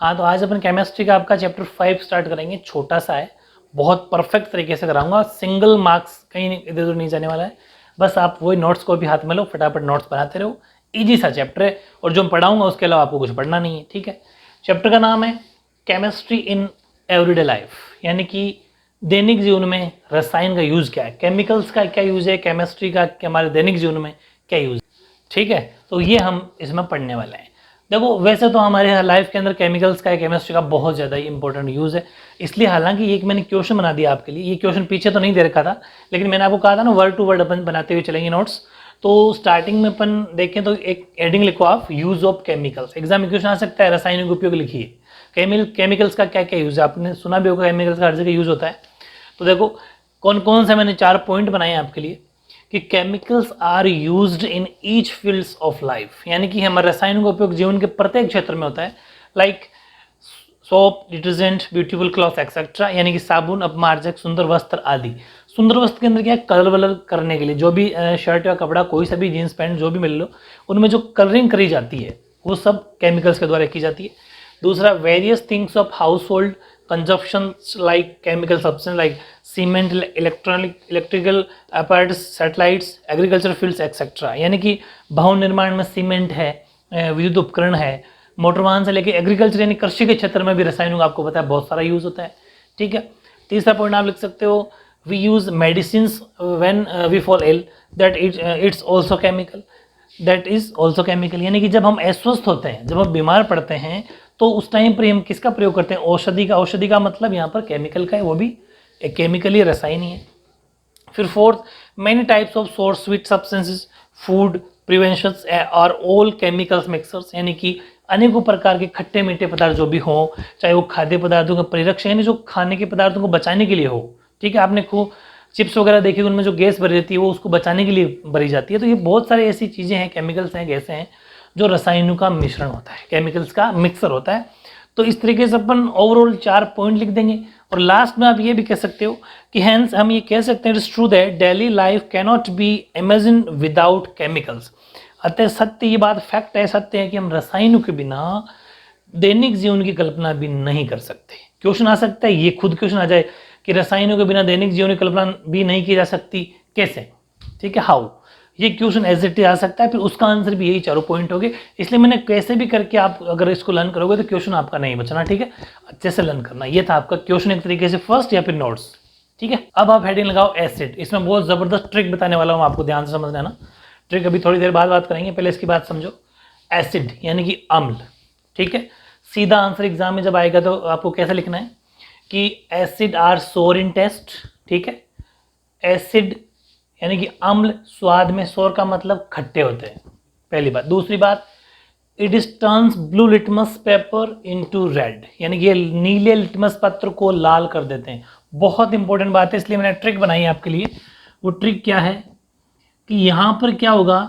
हाँ, तो आज अपन केमिस्ट्री का आपका चैप्टर 5 स्टार्ट करेंगे। छोटा सा है, बहुत परफेक्ट तरीके से कराऊंगा। सिंगल मार्क्स कहीं इधर उधर नहीं जाने वाला है। बस आप वही नोट्स को भी हाथ में लो, फटाफट नोट्स बनाते रहो। इजी सा चैप्टर है और जो मैं पढ़ाऊंगा उसके अलावा आपको कुछ पढ़ना नहीं है, ठीक है। चैप्टर का नाम है केमिस्ट्री इन एवरीडे लाइफ, यानी कि दैनिक जीवन में रसायन का यूज़ क्या है, केमिकल्स का क्या यूज़ है, केमिस्ट्री का हमारे दैनिक जीवन में क्या यूज़ है, ठीक है। तो ये हम इसमें पढ़ने वाले हैं। देखो, वैसे तो हमारे लाइफ के अंदर केमिकल्स का, केमिस्ट्री का बहुत ज़्यादा ही इंपॉर्टेंट यूज़ है। इसलिए हालांकि एक मैंने क्वेश्चन बना दिया आपके लिए। ये क्वेश्चन पीछे तो नहीं दे रखा था, लेकिन मैंने आपको कहा था ना वर्ड टू वर्ड अपन बनाते हुए चलेंगे नोट्स। तो स्टार्टिंग में अपन देखें तो एक हेडिंग लिखो आप, यूज़ ऑफ केमिकल्स। एग्जाम में क्वेश्चन आ सकता है, रासायनिक उपयोग लिखिए। केमिकल्स का क्या क्या यूज़ है, आपने सुना भी होगा केमिकल्स का हर जगह यूज़ होता है। तो देखो कौन कौन से मैंने 4 पॉइंट बनाए हैं आपके लिए कि chemicals are used in each fields of life, यानी कि हमारे रसायनों का उपयोग जीवन के प्रत्येक क्षेत्र में होता है। Like soap, detergent, beautiful cloth etcetera, यानी कि साबुन, अपमार्जक, सुंदर वस्त्र आदि। सुंदर वस्त्र के अंदर क्या है, कलर वलर करने के लिए जो भी शर्ट या कपड़ा, कोई सा भी जीन्स पैंट जो भी मिल लो, उनमें जो कलरिंग करी जाती है वो सब केमिकल्स के द्वारा की जाती है। दूसरा, various things of house hold consumption like chemical substance like cement, electrical apparatus, satellites, agriculture fields etcetera, यानी कि भवन निर्माण में सीमेंट है, विद्युत उपकरण है, मोटर वाहन से लेके एग्रीकल्चर यानी कृषि के क्षेत्र में भी रसायनों का आपको पता है बहुत सारा यूज होता है, ठीक है। तीसरा पॉइंट आप लिख सकते हो, we use medicine when we fall ill, that it's also chemical, that is also chemical, यानी कि जब हम अस्वस्थ होते हैं, जब हम बीमार पड़ते हैं, तो उस टाइम पर हम किसका प्रयोग करते हैं, औषधि का। औषधि का मतलब यहाँ पर केमिकल का है, वो भी एक केमिकली रसायन ही है। फिर fourth, many types of source sweet substances, food preventions और ऑल केमिकल्स मिक्सर्स, यानी कि अनेकों प्रकार के खट्टे मीठे पदार्थ जो भी हो, चाहे वो खाद्य पदार्थों का परिरक्षण यानी जो खाने के पदार्थों को बचाने के लिए हो, ठीक है। आपने खूब चिप्स वगैरह देखी, उनमें जो गैस भरी रहती है वो उसको बचाने के लिए भरी जाती है। तो ये बहुत सारी ऐसी चीज़ें हैं, केमिकल्स हैं, गैसें हैं, जो रसायनों का मिश्रण होता है, केमिकल्स का मिक्सर होता है। तो इस तरीके से अपन ओवरऑल 4 पॉइंट लिख देंगे। और लास्ट में आप ये भी कह सकते हो कि हैंस हम ये कह सकते हैं, it is true that daily life cannot be imagine without chemicals. अतः सत्य, ये बात फैक्ट है, सत्य है कि हम रसायनों के बिना दैनिक जीवन की कल्पना भी नहीं कर सकते। क्वेश्चन आ सकता है, ये खुद क्वेश्चन आ जाए कि रसायनों के बिना दैनिक जीवन की कल्पना भी नहीं की जा सकती, कैसे, ठीक है, हाउ। ये क्वेश्चन एज इट आ सकता है, फिर उसका आंसर भी यही 4 पॉइंट हो गए। इसलिए मैंने कैसे भी करके आप अगर इसको लर्न करोगे तो क्वेश्चन आपका नहीं बचना, ठीक है। अच्छे से लर्न करना, ये था आपका क्वेश्चन एक तरीके से फर्स्ट या फिर नोट्स, ठीक है। अब आप हेडिंग लगाओ एसिड। इसमें बहुत जबरदस्त ट्रिक बताने वाला हूँ, आपको ध्यान से समझना है ना। ट्रिक अभी थोड़ी देर बाद बात करेंगे, पहले इसकी बात समझो। एसिड यानी कि अम्ल, ठीक है। सीधा आंसर एग्जाम में जब आएगा तो आपको कैसे लिखना है कि एसिड आर सोर इन टेस्ट, ठीक है। एसिड यानी कि अम्ल स्वाद में, सोर का मतलब खट्टे होते हैं, पहली बात। दूसरी बात, it is turns blue litmus paper into red, यानी कि ये नीले लिटमस पत्र को लाल कर देते हैं। बहुत इंपॉर्टेंट बात है, इसलिए मैंने ट्रिक बनाई है आपके लिए। वो ट्रिक क्या है कि यहाँ पर क्या होगा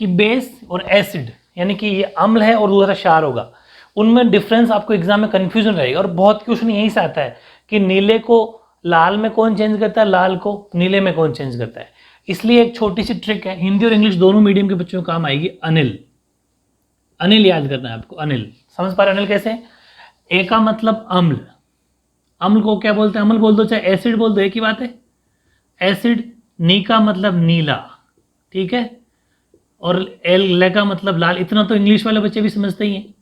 कि बेस और एसिड, यानी कि ये अम्ल है और दूसरा क्षार होगा, उनमें डिफरेंस आपको एग्जाम में कंफ्यूजन रहेगा। और बहुत क्वेश्चन यही से आता है कि नीले को लाल में कौन चेंज करता है, लाल को नीले में कौन चेंज करता है। इसलिए एक छोटी सी ट्रिक है, हिंदी और इंग्लिश दोनों मीडियम के बच्चों को काम आएगी। अनिल, अनिल याद करना है आपको। अनिल, समझ पा रहे अनिल कैसे? ए का मतलब अम्ल, अम्ल को क्या बोलते हैं, अम्ल बोल दो चाहे एसिड बोल दो, एक ही बात है। एसिड, नी का मतलब नीला, ठीक है, और एल ले का मतलब लाल। इतना तो इंग्लिश वाले बच्चे भी समझते ही हैं,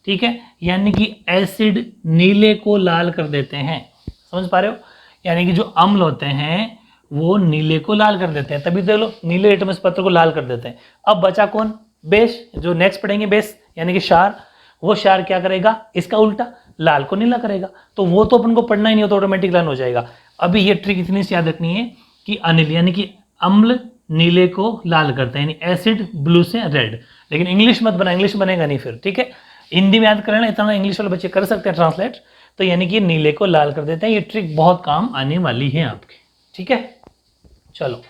ठीक है। यानी कि एसिड नीले को लाल कर देते हैं, समझ पा रहे हो। यानी कि जो अम्ल होते हैं वो नीले को लाल कर देते हैं, तभी देख लो नीले लिटमस पत्र को लाल कर देते हैं। अब बचा कौन, बेस, जो नेक्स्ट पढ़ेंगे बेस यानी कि क्षार। वो क्षार क्या करेगा, इसका उल्टा, लाल को नीला करेगा। तो वो तो अपन को पढ़ना ही नहीं हो, तो ऑटोमेटिक लर्न हो जाएगा। अभी ये ट्रिक इतनी सी याद रखनी है कि अनिल यानी कि अम्ल नीले को लाल करते हैं, यानी एसिड ब्लू से रेड। लेकिन इंग्लिश मत बना, इंग्लिश बनेगा नहीं फिर, ठीक है। हिंदी में याद करना, इतना इंग्लिश वाले बच्चे कर सकते हैं ट्रांसलेट। तो यानी कि नीले को लाल कर देते हैं। ये ट्रिक बहुत काम आने वाली है आपके, ठीक है। चलो,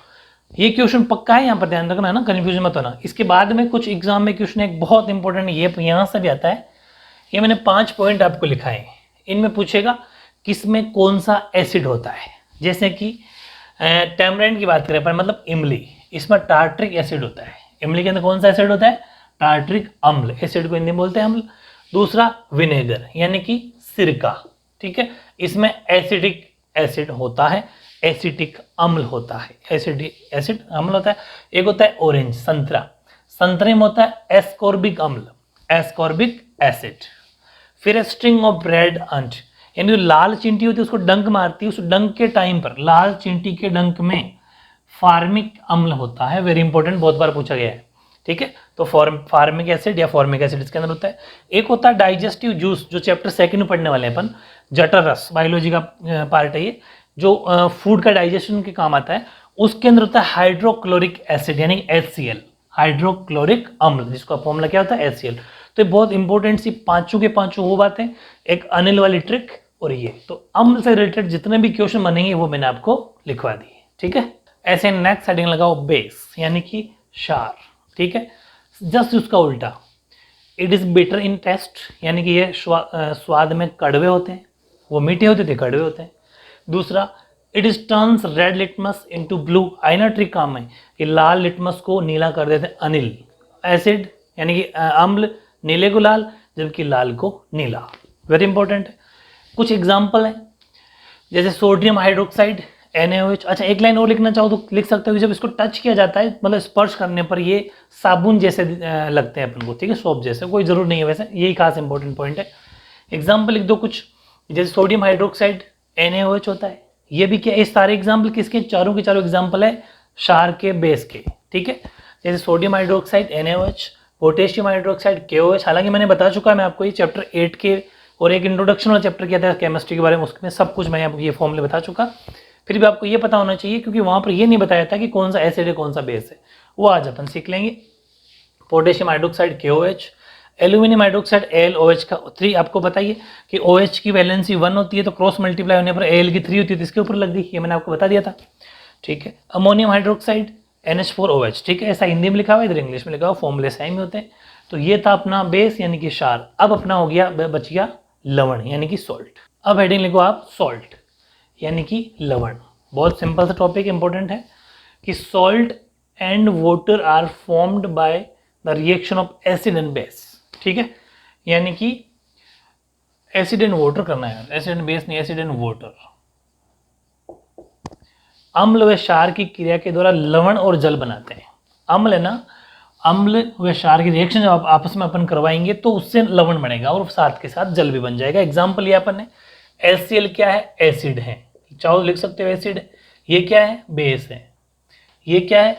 ये क्वेश्चन पक्का है, यहाँ पर ध्यान रखना है ना, कंफ्यूजन मत होना। इसके बाद में कुछ एग्जाम में क्वेश्चन एक बहुत इंपॉर्टेंट, ये यहाँ से भी आता है। ये मैंने 5 पॉइंट आपको लिखा है, इनमें पूछेगा किसमें कौन सा एसिड होता है। जैसे कि टैमराइंड की बात करें पर, मतलब इमली, इसमें टार्ट्रिक एसिड होता है। इमली के अंदर कौन सा एसिड होता है, टार्ट्रिक अम्ल, एसिड को हिंदी में बोलते हैं अम्ल। दूसरा विनेगर यानी कि सिरका, ठीक है, इसमें एसिडिक एसिड होता है, एसिटिक अम्ल होता है, एसिड अम्ल होता है। एक होता है ऑरेंज संतरा, संतरे में होता है एस्कॉर्बिक अम्ल, एस्कॉर्बिक एसिड। फिर स्ट्रिंग ऑफ ब्रेड अंट, यानी जो लाल चींटी होती है उसको डंक मारती है, उस डंक के टाइम पर लाल चींटी के डंक में फार्मिक अम्ल होता है, वेरी इंपॉर्टेंट, बहुत बार पूछा गया है, ठीक है। तो फार्मिक एसिड या फॉर्मिक एसिड इसके अंदर होता है। एक होता है डाइजेस्टिव जूस, जो चैप्टर 2 में पढ़ने वाले हैं अपन, जठर रस, बायोलॉजी का पार्ट है ये, जो फूड का डाइजेशन के काम आता है। उसके अंदर होता है हाइड्रोक्लोरिक एसिड यानी HCl, हाइड्रोक्लोरिक अम्ल, जिसका फॉर्मूला क्या होता है HCl। तो ये बहुत इंपॉर्टेंट सी पांचों के पांचों वो बातें, एक अनिल वाली ट्रिक और ये। तो अम्ल से रिलेटेड जितने भी क्वेश्चन बनेंगे वो मैंने आपको लिखवा दिए, ठीक है। ऐसे नेक्स्ट हेडिंग लगाओ बेस यानी कि क्षार, ठीक है। जस्ट उसका उल्टा, it is bitter in taste, यानी कि ये स्वाद में कड़वे होते हैं, वो मीठे होते थे कड़वे होते हैं। दूसरा, it is turns red litmus into blue, आइना ट्रिक काम है, कि लाल लिटमस को नीला कर देते हैं अनिल। एसिड यानी कि अम्ल नीले को लाल, जबकि लाल को नीला, वेरी इंपॉर्टेंट है। कुछ एग्जाम्पल है, जैसे सोडियम हाइड्रोक्साइड NaOH। अच्छा, एक लाइन और लिखना चाहो तो लिख सकते हो, जब इसको टच किया जाता है, मतलब स्पर्श करने पर ये साबुन जैसे लगते हैं अपन को, ठीक है, सोप जैसे, कोई जरूर नहीं है वैसे, यही खास इंपॉर्टेंट पॉइंट है। एग्जाम्पल लिख दो कुछ, जैसे सोडियम हाइड्रोक्साइड NaOH होता है, ये भी क्या, इस सारे एग्जाम्पल किसके, चारों के चारों एग्जाम्पल है क्षार के बेस के, ठीक है। जैसे sodium hydroxide NaOH, potassium hydroxide KOH। हालांकि मैंने बता चुका है मैं आपको, ये चैप्टर 8 के और एक इंट्रोडक्शन वाला चैप्टर किया था केमिस्ट्री के बारे में, उसमें सब कुछ मैं आपको ये फॉर्मूले बता चुका। फिर भी आपको ये पता होना चाहिए, क्योंकि वहां पर ये नहीं बताया था कि कौन सा एसिड है कौन सा बेस है, वो आज अपन सीख लेंगे। Potassium hydroxide KOH, aluminium hydroxide AlOH का 3। आपको बताइए कि OH की वैलेंसी 1 होती है, तो क्रॉस मल्टीप्लाई होने पर Al की 3 होती है, तो इसके ऊपर लग गई, ये मैंने आपको बता दिया था, ठीक है। अमोनियम हाइड्रोक्साइड NH4OH, ठीक है, ऐसा हिंदी में लिखा हुआ है, इधर इंग्लिश में लिखा हुआ, फॉर्मूले सेम ही होते हैं। तो ये था अपना बेस यानी कि क्षार। अब अपना हो गया, बच गया लवण यानी कि सॉल्ट। अब हेडिंग लिखो आप सॉल्ट यानी कि लवण। बहुत सिंपल सा टॉपिक, इंपॉर्टेंट है कि salt and water are formed by the reaction of acid and base, ठीक है, यानी कि एसिड एंड वाटर करना है, एसिड एंड बेस नहीं, एसिड एंड वाटर। अम्ल व क्षार की क्रिया के द्वारा लवण और जल बनाते हैं। अम्ल है ना, अम्ल व क्षार की रिएक्शन जब आपस में अपन करवाएंगे तो उससे लवण बनेगा और साथ के साथ जल भी बन जाएगा। एग्जाम्पल ये अपन ने, HCl क्या है, एसिड है, चाहो लिख सकते हो एसिड है। ये क्या है, बेस है। ये क्या है,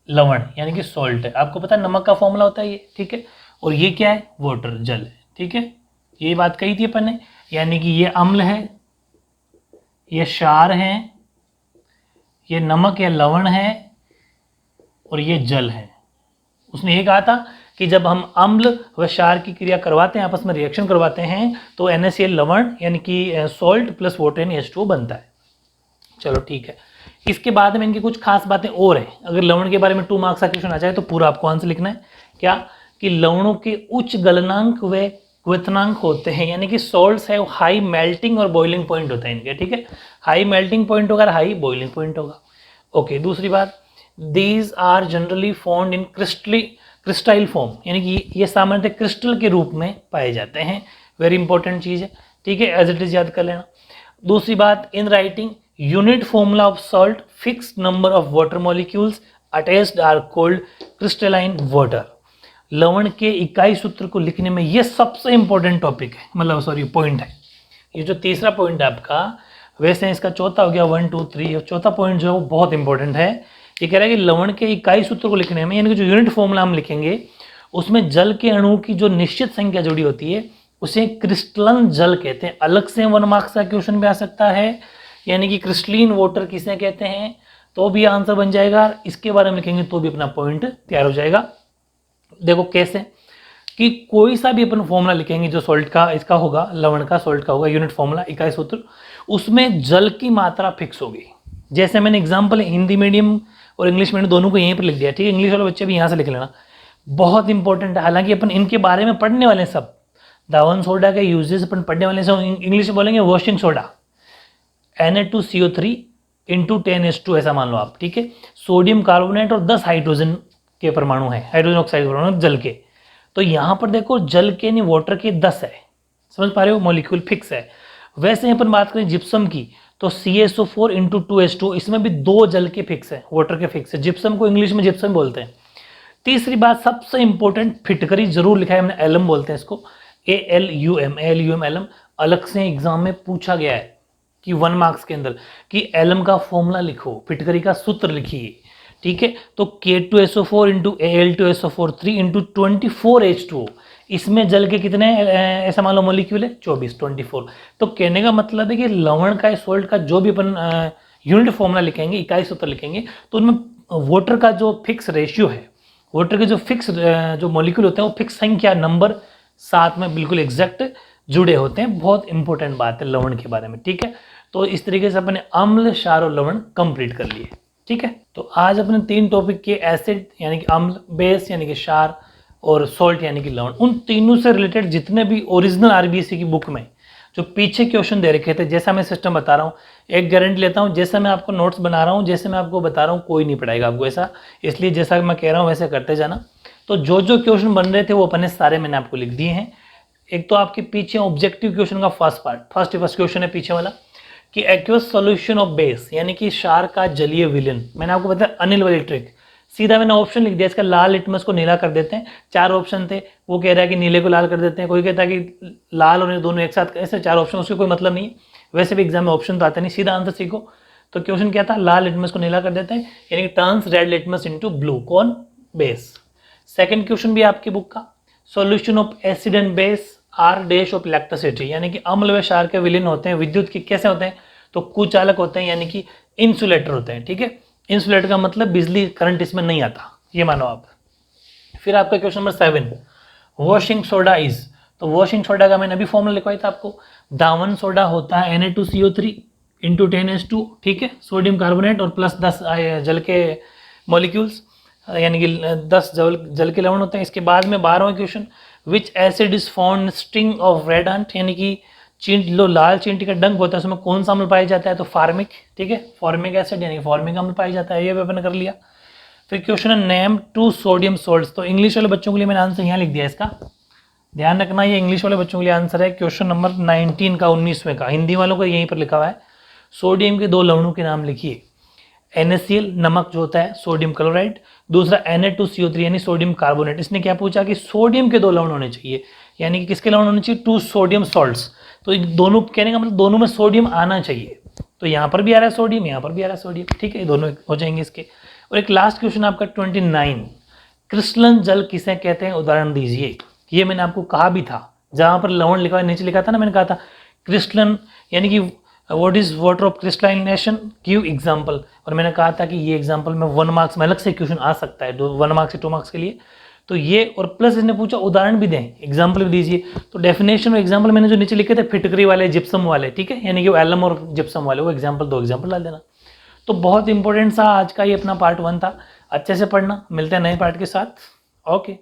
लवण यानी कि सॉल्ट है। आपको पता है नमक का फॉर्मूला होता है ये, ठीक है। और ये क्या है, वाटर, जल है, ठीक है। ये बात कही थी अपन ने, यानी कि ये अम्ल है, ये क्षार है, ये नमक या लवण है, और ये जल है। उसने ये कहा था कि जब हम अम्ल व क्षार की क्रिया करवाते हैं, आपस में रिएक्शन करवाते हैं, तो NaCl लवण यानी कि सॉल्ट प्लस वाटर यानी H2O बनता है। चलो ठीक है। इसके बाद में इनकी कुछ खास बातें और हैं। अगर लवण के बारे में 2 मार्क्स का क्वेश्चन आ जाए तो पूरा आपको आंसर लिखना है। क्या कि लवणों के उच्च गलनांक व क्वथनांक होते हैं, यानी कि सॉल्ट्स है हाई मेल्टिंग और बॉइलिंग पॉइंट होता है इनके, ठीक है। हाई मेल्टिंग पॉइंट होगा, हाई बॉइलिंग पॉइंट होगा। ओके, दूसरी बात, these are generally found in crystal form, यानी कि ये सामान्यतः क्रिस्टल के रूप में पाए जाते हैं। वेरी इंपॉर्टेंट चीज़ है, ठीक है, एज इट इज याद कर लेना। दूसरी बात, in writing unit formula of salt, fixed number of water molecules attached are called crystalline water. लवण के इकाई सूत्र को लिखने में ये सबसे इंपॉर्टेंट टॉपिक है, मतलब सॉरी पॉइंट है। ये जो तीसरा पॉइंट है आपका, वैसे इसका चौथा हो गया 1 2 3, चौथा पॉइंट जो है वो बहुत इंपॉर्टेंट है। ये कह रहा है कि लवण के इकाई सूत्र को लिखने में, यानी कि जो यूनिट फॉर्मूला हम लिखेंगे उसमें जल के अणु की जो निश्चित संख्या जुड़ी होती है उसे क्रिस्टलन जल कहते हैं। अलग से 1 मार्क्स का क्वेश्चन भी आ सकता है, यानी कि क्रिस्टलीन वाटर किसे कहते हैं, तो भी आंसर बन जाएगा। इसके बारे में लिखेंगे तो भी अपना पॉइंट तैयार हो जाएगा। देखो कैसे, कि कोई सा भी अपन फॉर्मूला लिखेंगे जो सॉल्ट का इसका होगा, लवण का सॉल्ट का होगा, यूनिट फॉर्मूला इकाई सूत्र, उसमें जल की मात्रा फिक्स होगी। जैसे मैंने एग्जांपल हिंदी मीडियम और इंग्लिश मीडियम दोनों को यहीं पर लिख दिया, ठीक है। इंग्लिश वाले बच्चे भी यहाँ से लिख लेना, बहुत इंपॉर्टेंट है। हालांकि अपन इनके बारे में पढ़ने वाले हैं सब, दावन सोडा के यूजेस अपन पढ़ने वाले हैं। इंग्लिश में बोलेंगे washing soda, Na2CO3 into 10H2 ऐसा मान लो आप, ठीक है। सोडियम कार्बोनेट और 10 हाइड्रोजन के परमाणु हैं, हाइड्रोजन ऑक्साइड के परमाणु जल के, तो यहाँ पर देखो जल के यानी वाटर के 10 है, समझ पा रहे हो, मॉलिक्यूल फिक्स है। वैसे अपन बात करें जिप्सम की तो CaSO4 इंटू 2H2, इसमें भी 2 जल के फिक्स है, वाटर के फिक्स है। जिप्सम को इंग्लिश में जिप्सम बोलते हैं। तीसरी बात सबसे इंपॉर्टेंट, फिटकरी जरूर लिखा है हमने, एलम बोलते हैं इसको, ALUM एलम। अलग से एग्जाम में पूछा गया है कि 1 मार्क्स के अंदर कि एलम का फॉर्मूला लिखो, फिटकरी का सूत्र लिखिए, ठीक है। तो K2SO4 into Al2SO4 3 into 24H2O, इसमें जल के कितने ऐसा मान लो मॉलिक्यूल है 24। तो कहने का मतलब है कि लवण का सॉल्ट का जो भी अपन यूनिट फॉर्मूला लिखेंगे, इकाई सूत्र लिखेंगे, तो उनमें वाटर का जो फिक्स रेशियो है, वाटर के जो फिक्स जो मॉलिक्यूल होते हैं वो फिक्स संख्या नंबर साथ में बिल्कुल एग्जैक्ट जुड़े होते हैं। बहुत इंपॉर्टेंट बात है लवण के बारे में, ठीक है। तो इस तरीके से अपने अम्ल, क्षार और लवण कंप्लीट कर लिए, ठीक है। तो आज अपने 3 टॉपिक के एसिड यानी कि अम्ल, बेस यानी कि क्षार और सॉल्ट यानी कि लवण, उन तीनों से रिलेटेड जितने भी ओरिजिनल आरबीएससी की बुक में जो पीछे क्वेश्चन दे रखे थे, जैसा मैं सिस्टम बता रहा हूँ, एक गारंटी लेता हूँ, जैसा मैं आपको नोट्स बना रहा हूँ, जैसे मैं आपको बता रहा हूँ, कोई नहीं पढ़ाएगा आपको ऐसा। इसलिए जैसा मैं कह रहा हूँ वैसे करते जाना। तो जो जो क्वेश्चन बन रहे थे वो अपने सारे मैंने आपको लिख दिए हैं। एक तो आपके पीछे ऑब्जेक्टिव क्वेश्चन का फर्स्ट पार्ट, फर्स्ट क्वेश्चन है पीछे वाला कि एक्वस सॉल्यूशन ऑफ बेस यानी कि क्षार का जलीय विलयन। मैंने आपको बताया अनिल वाली ट्रिक, सीधा मैंने ऑप्शन लिख दिया इसका, लाल लिटमस को नीला कर देते हैं। 4 ऑप्शन थे, वो कह रहा है कि नीले को लाल कर देते हैं, कोई कहता है कि लाल और दोनों एक साथ, ऐसे 4 ऑप्शन, उसके कोई मतलब नहीं है। वैसे भी एग्जाम में ऑप्शन तो आते नहीं, सीधा आंसर सीखो। तो क्वेश्चन क्या था, लाल लिटमस को नीला कर देते हैं, यानी कि turns red litmus into blue, कौन, बेस। सेकंड क्वेश्चन भी आपकी बुक का, solution of acid and base are dash of electricity, यानी कि अम्ल व क्षार के विलीन होते हैं विद्युत के, कैसे होते हैं, तो कुचालक होते हैं यानी कि इंसुलेटर होते हैं, ठीक है। इंसुलेटर का मतलब बिजली करंट इसमें नहीं आता, ये मानो आप। फिर आपका question number 7, washing soda is, तो वॉशिंग सोडा का मैंने अभी फॉर्मूला लिखवाया था आपको, दावन सोडा होता है Na2CO3 इंटू 10H2, ठीक है, सोडियम कार्बोनेट और प्लस 10 जल के मॉलिक्यूल्स, यानी कि 10 जल के लवण होते हैं। इसके बाद में 12वां question, which acid is found sting of red ant, यानी कि लो लाल चींटी का डंक होता है, उसमें कौन सा अम्ल पाया जाता है, तो फार्मिक, ठीक है, फॉर्मिक एसिड यानी फॉर्मिक अम्ल पाया जाता है, ये भी अपन कर लिया। फिर क्वेश्चन है नेम 2 सोडियम सोल्ट्स, तो इंग्लिश वाले बच्चों के लिए मैंने आंसर यहाँ लिख दिया इसका, ध्यान रखना ये इंग्लिश वाले बच्चों के लिए आंसर है क्वेश्चन नंबर 19 का, 19वें का। हिंदी वालों को यहीं पर लिखा हुआ है, सोडियम के 2 लवणों के नाम लिखिए। NaCl नमक जो होता है, सोडियम क्लोराइड, दूसरा Na2CO3 यानी सोडियम कार्बोनेट। इसने क्या पूछा कि सोडियम के 2 लवण होने चाहिए, यानी कि किसके लवण होने चाहिए, 2 सोडियम सॉल्ट्स। तो दोनों कहने का मतलब दोनों में सोडियम आना चाहिए, तो यहाँ पर भी आ रहा है सोडियम, यहाँ पर भी आ रहा है सोडियम, ठीक है, ये दोनों हो जाएंगे इसके। और एक लास्ट क्वेश्चन आपका 29, क्रिस्टलन जल किसे कहते हैं, उदाहरण दीजिए। ये मैंने आपको कहा भी था, जहाँ पर लवण लिखा नीचे लिखा था ना, मैंने कहा था क्रिस्टलन यानी कि what is water of crystallization, give example. और मैंने कहा था कि ये एग्जाम्पल में 1 मार्क्स में अलग से क्वेश्चन आ सकता है, 1 मार्क्स से 2 मार्क्स के लिए। तो ये और प्लस इसने पूछा उदाहरण भी दें, एग्जाम्पल भी दीजिए। तो डेफिनेशन और एग्जाम्पल मैंने जो नीचे लिखे थे फिटकरी वाले, जिप्सम वाले, ठीक है, यानी कि वो एलम और जिप्सम वाले, वो एग्जाम्पल 2 एग्जाम्पल डाल देना। तो बहुत इंपॉर्टेंट सा आज का ये अपना पार्ट 1 था, अच्छे से पढ़ना। मिलते हैं नए पार्ट के साथ, ओके।